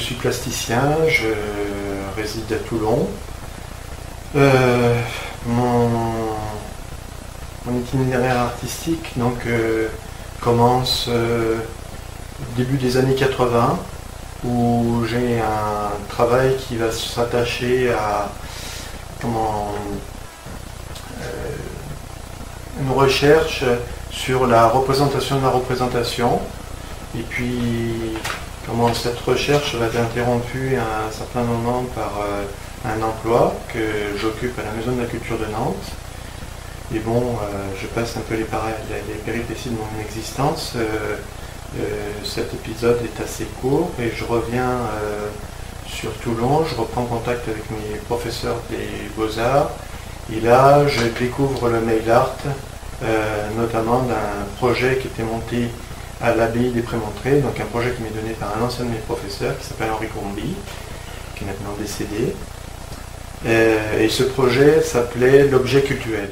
suis plasticien, je réside à Toulon. Mon itinéraire artistique commence au début des années 80, où j'ai un travail qui va s'attacher à une recherche sur la représentation de la représentation. Et puis cette recherche va être interrompue à un certain moment par un emploi que j'occupe à la Maison de la Culture de Nantes. Et je passe un peu les péripéties de mon existence. Cet épisode est assez court et je reviens sur Toulon, je reprends contact avec mes professeurs des Beaux-Arts et là je découvre le mail art, notamment d'un projet qui était monté à l'abbaye des Prémontrés, donc un projet qui m'est donné par un ancien de mes professeurs qui s'appelle Henri Combi, qui est maintenant décédé. Et ce projet s'appelait l'objet cultuel.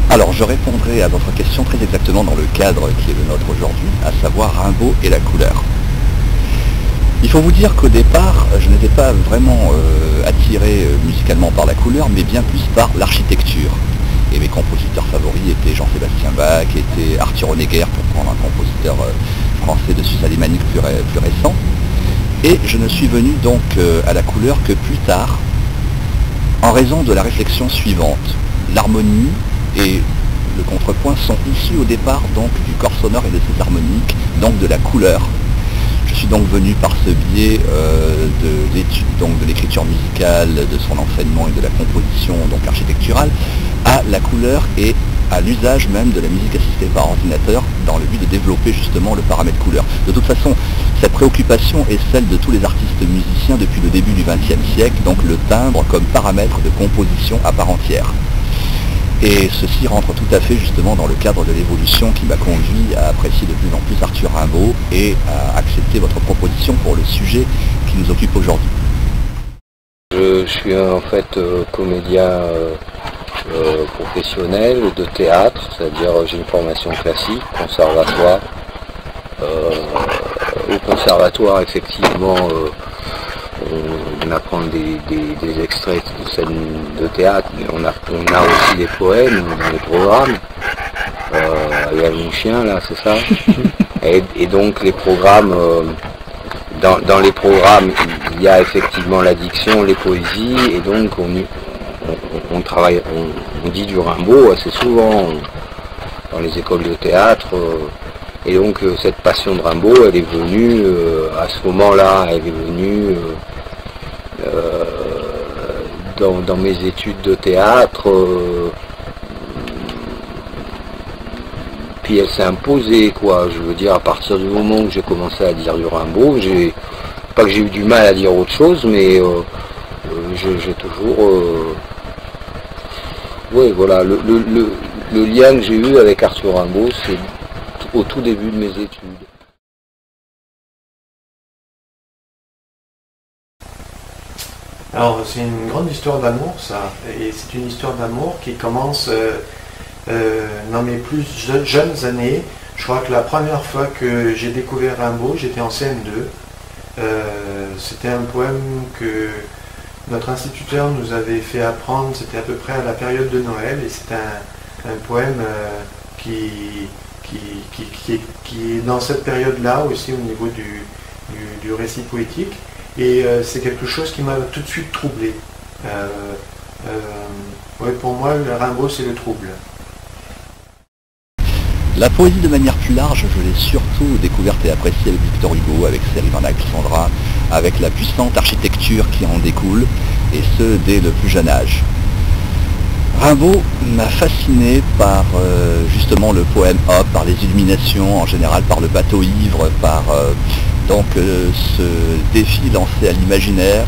Alors je répondrai à votre question très exactement dans le cadre qui est le nôtre aujourd'hui, à savoir Rimbaud et la couleur. Il faut vous dire qu'au départ, je n'étais pas vraiment attiré musicalement par la couleur, mais bien plus par l'architecture. Et mes compositeurs favoris étaient Jean-Sébastien Bach, étaient Arthur Honegger, pour prendre un compositeur français de Suisse alémanique plus récent. Et je ne suis venu donc à la couleur que plus tard, en raison de la réflexion suivante. L'harmonie et le contrepoint sont issus au départ donc du corps sonore et de ses harmoniques, donc de la couleur. Je suis donc venu par ce biais de l'étude de l'écriture musicale, de son enseignement et de la composition donc architecturale, à la couleur et à l'usage même de la musique assistée par ordinateur dans le but de développer justement le paramètre couleur. De toute façon, cette préoccupation est celle de tous les artistes musiciens depuis le début du XXe siècle, donc le timbre comme paramètre de composition à part entière. Et ceci rentre tout à fait justement dans le cadre de l'évolution qui m'a conduit à apprécier de plus en plus Arthur Rimbaud et à accepter votre proposition pour le sujet qui nous occupe aujourd'hui. Je suis en fait comédien professionnel de théâtre, c'est-à-dire j'ai une formation classique, conservatoire. Au conservatoire, effectivement, on apprend des extraits de scènes de théâtre, mais on a aussi des poèmes dans les programmes. Il y a mon chien là, c'est ça. Et donc les programmes, dans les programmes, il y a effectivement la diction, les poésies, et donc on travaille, on dit du Rimbaud assez souvent dans les écoles de théâtre. Et donc cette passion de Rimbaud, elle est venue à ce moment-là, elle est venue dans mes études de théâtre, puis elle s'est imposée, quoi. Je veux dire, à partir du moment où j'ai commencé à dire du Rimbaud, pas que j'ai eu du mal à dire autre chose, mais j'ai toujours... oui, voilà, le lien que j'ai eu avec Arthur Rimbaud, c'est au tout début de mes études. Alors c'est une grande histoire d'amour ça, et c'est une histoire d'amour qui commence dans mes plus jeunes années. Je crois que la première fois que j'ai découvert Rimbaud, j'étais en CM2. C'était un poème que notre instituteur nous avait fait apprendre, c'était à peu près à la période de Noël, et c'est un poème qui est dans cette période-là aussi au niveau du récit poétique, et c'est quelque chose qui m'a tout de suite troublé. Ouais, pour moi, le Rimbaud, c'est le trouble. La poésie de manière plus large, je l'ai surtout découverte et appréciée avec Victor Hugo, avec Céline Alexandra, avec la puissante architecture qui en découle, et ce dès le plus jeune âge. Rimbaud m'a fasciné par justement le poème Hop, par les illuminations en général, par le bateau ivre, par ce défi lancé à l'imaginaire,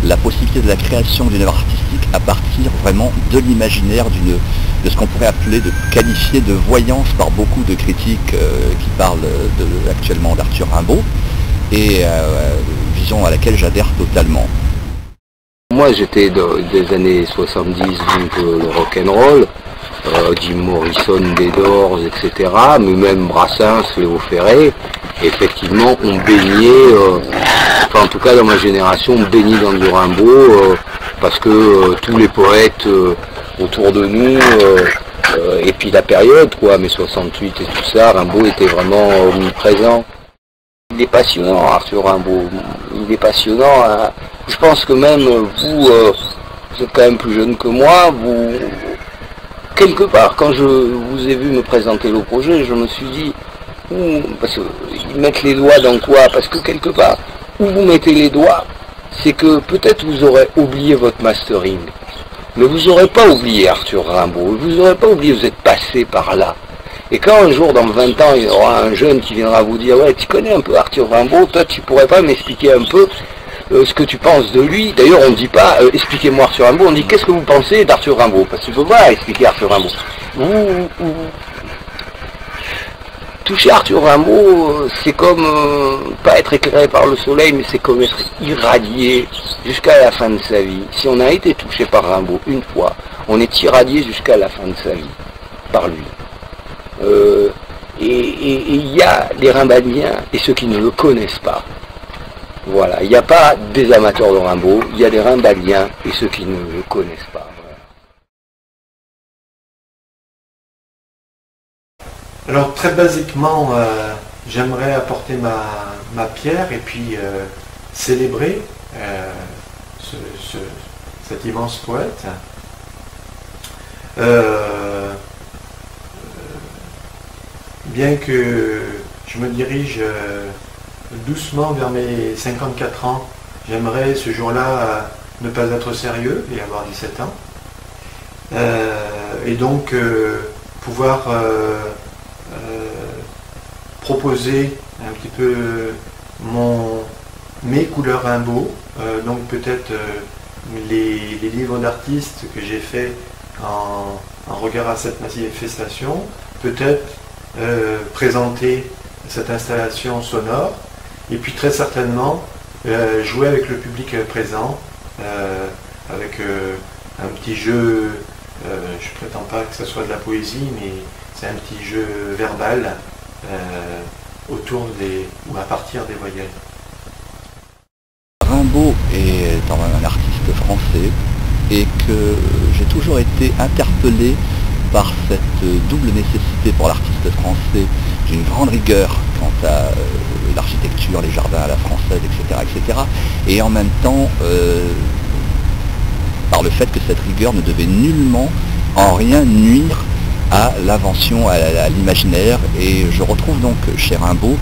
la possibilité de la création d'une œuvre artistique à partir vraiment de l'imaginaire, de ce qu'on pourrait appeler, qualifier de voyance par beaucoup de critiques qui parlent actuellement d'Arthur Rimbaud, et vision à laquelle j'adhère totalement. Moi j'étais des années 70, donc le rock'n'roll, Jim Morrison, des Doors, etc. Mais même Brassens, Léo Ferré, effectivement on baignait enfin en tout cas dans ma génération, baigné dans du Rimbaud, parce que tous les poètes autour de nous, et puis la période, quoi, mai 68 et tout ça, Rimbaud était vraiment omniprésent. Il est passionnant, Arthur Rimbaud, il est passionnant, hein. Je pense que même vous, vous êtes quand même plus jeune que moi, vous, quelque part, quand je vous ai vu me présenter le projet, je me suis dit, parce qu'ils mettent les doigts dans quoi? Parce que quelque part, où vous mettez les doigts, c'est que peut-être vous aurez oublié votre mastering, mais vous n'aurez pas oublié Arthur Rimbaud, vous n'aurez pas oublié, vous êtes passé par là. Et quand un jour, dans 20 ans, il y aura un jeune qui viendra vous dire « Ouais, tu connais un peu Arthur Rimbaud, toi tu pourrais pas m'expliquer un peu ce que tu penses de lui ?» D'ailleurs, on ne dit pas « Expliquez-moi Arthur Rimbaud », on dit « Qu'est-ce que vous pensez d'Arthur Rimbaud ?» Parce qu'il ne faut pas expliquer Arthur Rimbaud. Vous toucher Arthur Rimbaud, c'est comme pas être éclairé par le soleil, mais c'est comme être irradié jusqu'à la fin de sa vie. Si on a été touché par Rimbaud une fois, on est irradié jusqu'à la fin de sa vie par lui. Et il y a les Rimbadiens et ceux qui ne le connaissent pas. Voilà, il n'y a pas des amateurs de Rimbaud, il y a des Rimbadiens et ceux qui ne le connaissent pas. Alors très basiquement, j'aimerais apporter ma pierre et puis célébrer cet immense poète. Bien que je me dirige doucement vers mes 54 ans, j'aimerais ce jour-là ne pas être sérieux et avoir 17 ans. Et donc pouvoir proposer un petit peu mes couleurs Rimbaud, donc peut-être les livres d'artistes que j'ai fait en regard à cette manifestation, peut-être présenter cette installation sonore, et puis très certainement jouer avec le public présent, avec un petit jeu, je ne prétends pas que ce soit de la poésie, mais c'est un petit jeu verbal autour ou à partir des voyelles. Rimbaud est un artiste français et que j'ai toujours été interpellé par cette double nécessité pour l'artiste français d'une grande rigueur quant à l'architecture, les jardins à la française, etc. Et en même temps par le fait que cette rigueur ne devait nullement en rien nuire à l'invention, à l'imaginaire, et je retrouve donc chez Rimbaud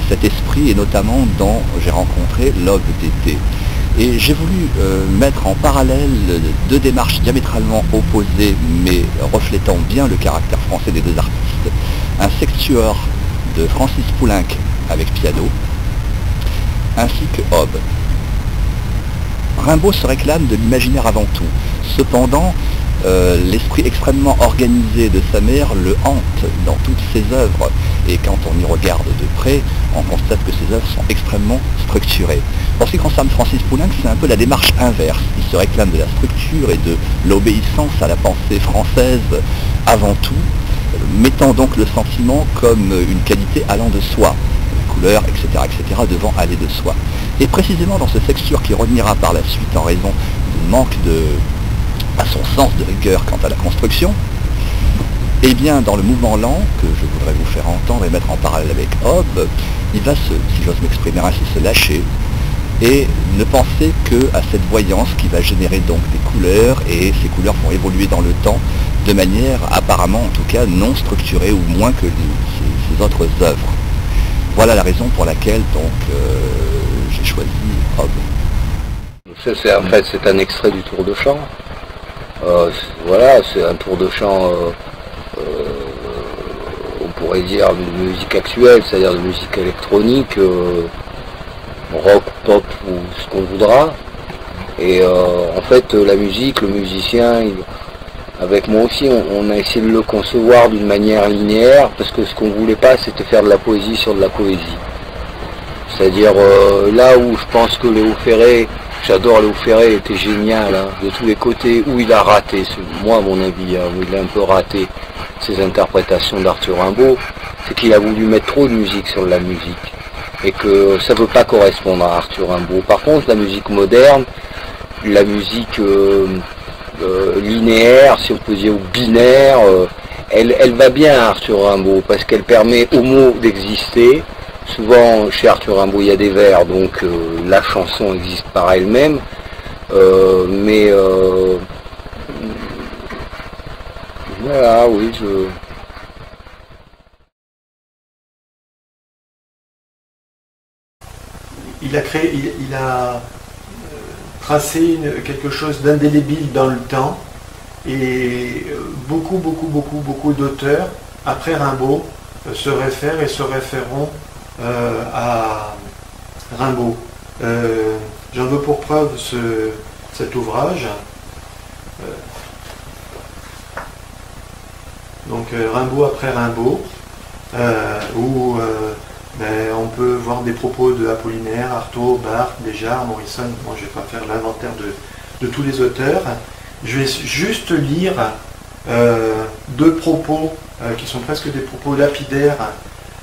cet esprit, et notamment dans J'ai rencontré l'aube d'été. Et j'ai voulu mettre en parallèle deux démarches diamétralement opposées, mais reflétant bien le caractère français des deux artistes. Un sextuor de Francis Poulenc avec piano, ainsi que Aube. Rimbaud se réclame de l'imaginaire avant tout. Cependant, l'esprit extrêmement organisé de sa mère le hante dans toutes ses œuvres, et quand on y regarde de près, on constate que ses œuvres sont extrêmement structurées. Pour ce qui concerne Francis Poulenc, c'est un peu la démarche inverse. Il se réclame de la structure et de l'obéissance à la pensée française avant tout, mettant donc le sentiment comme une qualité allant de soi, couleurs, etc., devant aller de soi. Et précisément dans ce sextuor qui reviendra par la suite en raison du manque à son sens de rigueur quant à la construction, et bien dans le mouvement lent que je voudrais vous faire entendre et mettre en parallèle avec Aube, il va si j'ose m'exprimer ainsi, se lâcher et ne penser qu'à cette voyance qui va générer donc des couleurs, et ces couleurs vont évoluer dans le temps de manière apparemment en tout cas non structurée, ou moins que ses autres œuvres. Voilà la raison pour laquelle donc j'ai choisi Aube. En fait c'est un extrait du tour de chant. Voilà, c'est un tour de chant, on pourrait dire de musique actuelle, c'est-à-dire de musique électronique, rock, pop ou ce qu'on voudra. Et en fait la musique, le musicien, avec moi aussi, on a essayé de le concevoir d'une manière linéaire, parce que ce qu'on voulait pas, c'était faire de la poésie sur de la poésie. C'est-à-dire là où je pense que Léo Ferré, j'adore Léo Ferré, était génial, hein, de tous les côtés, où il a raté, moi à mon avis, hein, où il a un peu raté ses interprétations d'Arthur Rimbaud, c'est qu'il a voulu mettre trop de musique sur de la musique. et que ça ne peut pas correspondre à Arthur Rimbaud. Par contre, la musique moderne, la musique linéaire, si on peut dire, ou binaire, elle va bien à Arthur Rimbaud parce qu'elle permet aux mots d'exister. Souvent, chez Arthur Rimbaud, il y a des vers, donc la chanson existe par elle-même. Voilà, oui, Il a tracé quelque chose d'indélébile dans le temps, et beaucoup d'auteurs, après Rimbaud, se réfèrent et se référeront à Rimbaud. J'en veux pour preuve cet ouvrage. Donc Rimbaud après Rimbaud, où on peut voir des propos de Apollinaire, Artaud, Barthes, Béjart, Morrison. Bon, je ne vais pas faire l'inventaire de tous les auteurs. Je vais juste lire deux propos qui sont presque des propos lapidaires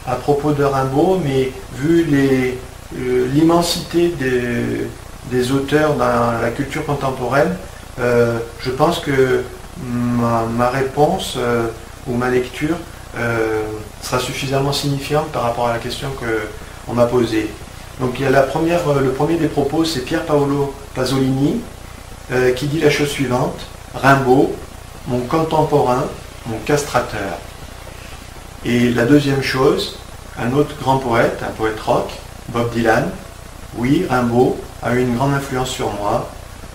à propos de Rimbaud, mais vu l'immensité des auteurs dans la culture contemporaine, je pense que ma réponse ou ma lecture sera suffisamment signifiante par rapport à la question qu'on m'a posée. Donc il y a le premier des propos, c'est Pier Paolo Pasolini, qui dit la chose suivante: Rimbaud, mon contemporain, mon castrateur. Et la deuxième chose, un autre grand poète, un poète rock, Bob Dylan: oui, Rimbaud a eu une grande influence sur moi.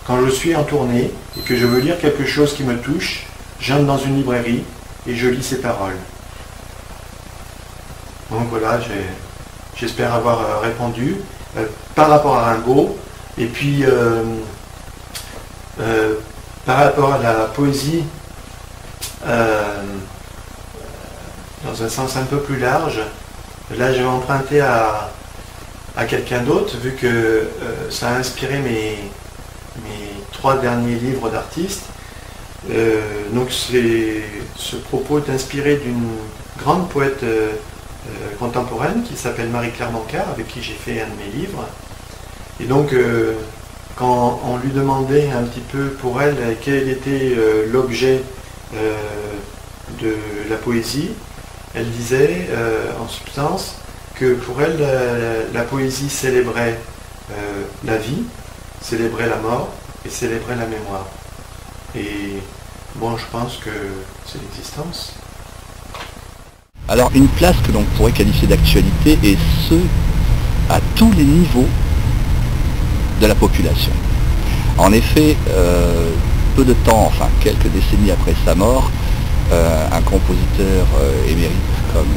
Quand je suis en tournée et que je veux lire quelque chose qui me touche, j'entre dans une librairie et je lis ses paroles. Donc voilà, j'espère avoir répondu par rapport à Rimbaud. Et puis par rapport à la poésie, dans un sens un peu plus large, là je vais emprunter à quelqu'un d'autre, vu que ça a inspiré mes 3 derniers livres d'artistes. Donc ce propos est inspiré d'une grande poète contemporaine qui s'appelle Marie-Claire Bancard, avec qui j'ai fait un de mes livres. Et donc quand on lui demandait un petit peu pour elle quel était l'objet de la poésie, elle disait en substance que pour elle la poésie célébrait la vie, célébrait la mort et célébrait la mémoire. Et bon, je pense que c'est l'existence. Alors une place que l'on pourrait qualifier d'actualité, et ce, à tous les niveaux de la population. En effet, peu de temps, enfin quelques décennies après sa mort, un compositeur émérite comme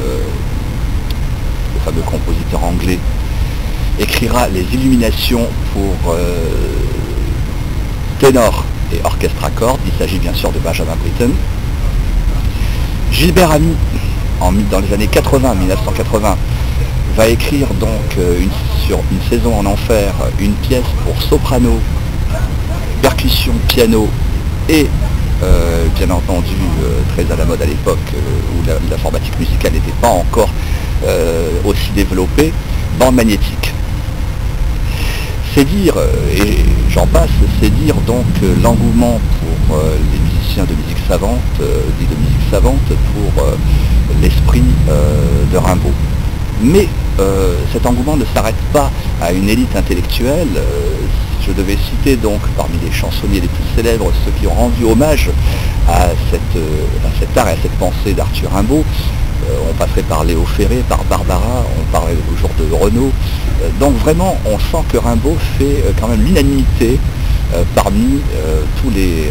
le fameux compositeur anglais écrira les Illuminations pour ténor et orchestre à cordes. Il s'agit bien sûr de Benjamin Britten. Gilbert Ami, dans les années 1980, va écrire donc sur une saison en enfer une pièce pour soprano, percussion, piano et bien entendu très à la mode à l'époque où l'informatique musicale n'était pas encore aussi développée, bande magnétique. C'est dire, et j'en passe, c'est dire donc l'engouement pour les musiciens de musique savante, dit de musique savante, pour l'esprit de Rimbaud. Mais cet engouement ne s'arrête pas à une élite intellectuelle. Je devais citer donc parmi les chansonniers les plus célèbres ceux qui ont rendu hommage à cet art et à cette pensée d'Arthur Rimbaud. On passerait par Léo Ferré, par Barbara, on parlait aujourd'hui de Renaud. Donc vraiment, on sent que Rimbaud fait quand même l'unanimité parmi tous les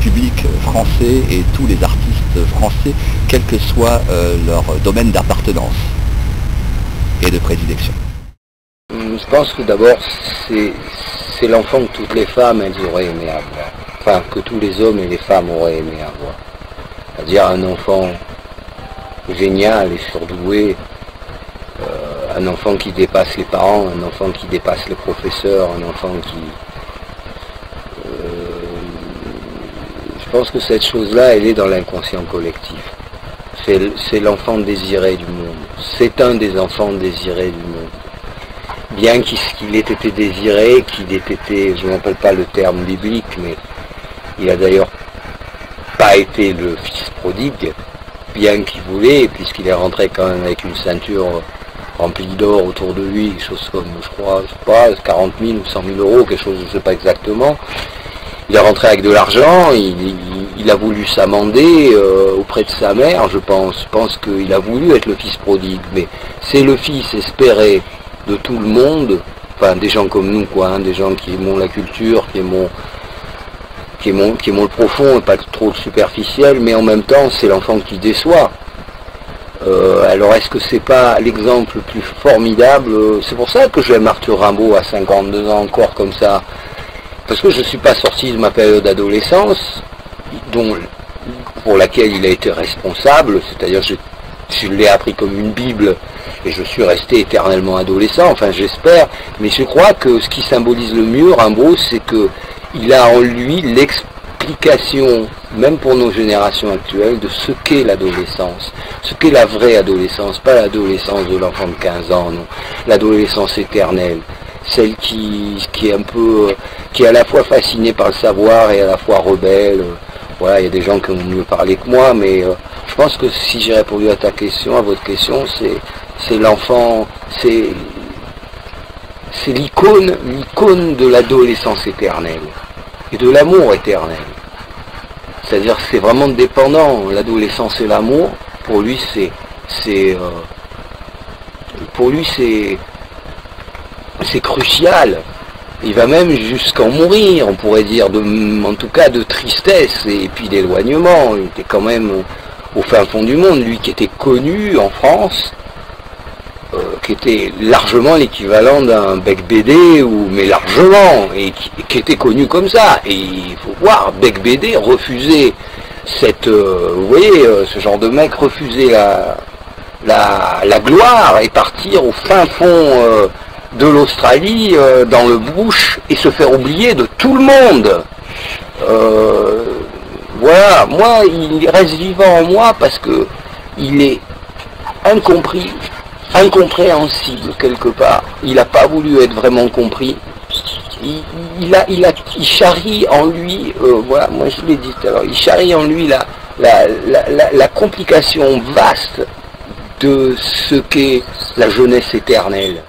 publics français et tous les artistes français, quel que soit leur domaine d'appartenance et de prédilection. Je pense que d'abord, c'est l'enfant que toutes les femmes elles auraient aimé avoir. Enfin, que tous les hommes et les femmes auraient aimé avoir. C'est-à-dire un enfant génial et surdoué, un enfant qui dépasse les parents, un enfant qui dépasse les professeurs, un enfant qui... je pense que cette chose-là, elle est dans l'inconscient collectif. C'est l'enfant désiré du monde. C'est un des enfants désirés du monde. bien qu'il ait été désiré, qu'il ait été, je n'appelle pas le terme biblique, mais il a d'ailleurs pas été le fils prodigue, bien qu'il voulait, puisqu'il est rentré quand même avec une ceinture remplie d'or autour de lui, quelque chose comme, je crois, je sais pas, 40 000 ou 100 000 euros, quelque chose, je ne sais pas exactement. Il est rentré avec de l'argent, il a voulu s'amender auprès de sa mère, je pense qu'il a voulu être le fils prodigue, mais c'est le fils espéré de tout le monde, enfin des gens comme nous, quoi, hein, des gens qui aiment la culture, qui aiment le profond et pas trop le superficiel, mais en même temps c'est l'enfant qui déçoit. Alors est-ce que c'est pas l'exemple le plus formidable? C'est pour ça que j'aime Arthur Rimbaud à 52 ans encore comme ça, parce que je ne suis pas sorti de ma période d'adolescence, pour laquelle il a été responsable, c'est-à-dire je l'ai appris comme une Bible, et je suis resté éternellement adolescent, enfin j'espère, mais je crois que ce qui symbolise le mieux Rimbaud, c'est que il a en lui l'explication, même pour nos générations actuelles, de ce qu'est l'adolescence, ce qu'est la vraie adolescence, pas l'adolescence de l'enfant de 15 ans, non, l'adolescence éternelle, celle qui est un peu, qui est à la fois fascinée par le savoir et à la fois rebelle. Voilà, il y a des gens qui ont mieux parlé que moi, mais je pense que si j'ai répondu à ta question, à votre question, c'est l'enfant, c'est l'icône de l'adolescence éternelle et de l'amour éternel. C'est-à-dire que c'est vraiment dépendant, l'adolescence et l'amour, pour lui c'est crucial. Il va même jusqu'en mourir, on pourrait dire, en tout cas de tristesse et puis d'éloignement. Il était quand même au fin fond du monde, lui qui était connu en France, qui était largement l'équivalent d'un Bec BD, mais largement, et qui était connu comme ça. Et il faut voir, Bec BD refuser vous voyez, ce genre de mec refuser la gloire et partir au fin fond de l'Australie, dans le bush, et se faire oublier de tout le monde. Voilà, moi, il reste vivant en moi parce que il est incompris, incompréhensible quelque part. Il n'a pas voulu être vraiment compris. Il charrie en lui, voilà, moi je l'ai dit tout à l'heure, il charrie en lui la complication vaste de ce qu'est la jeunesse éternelle.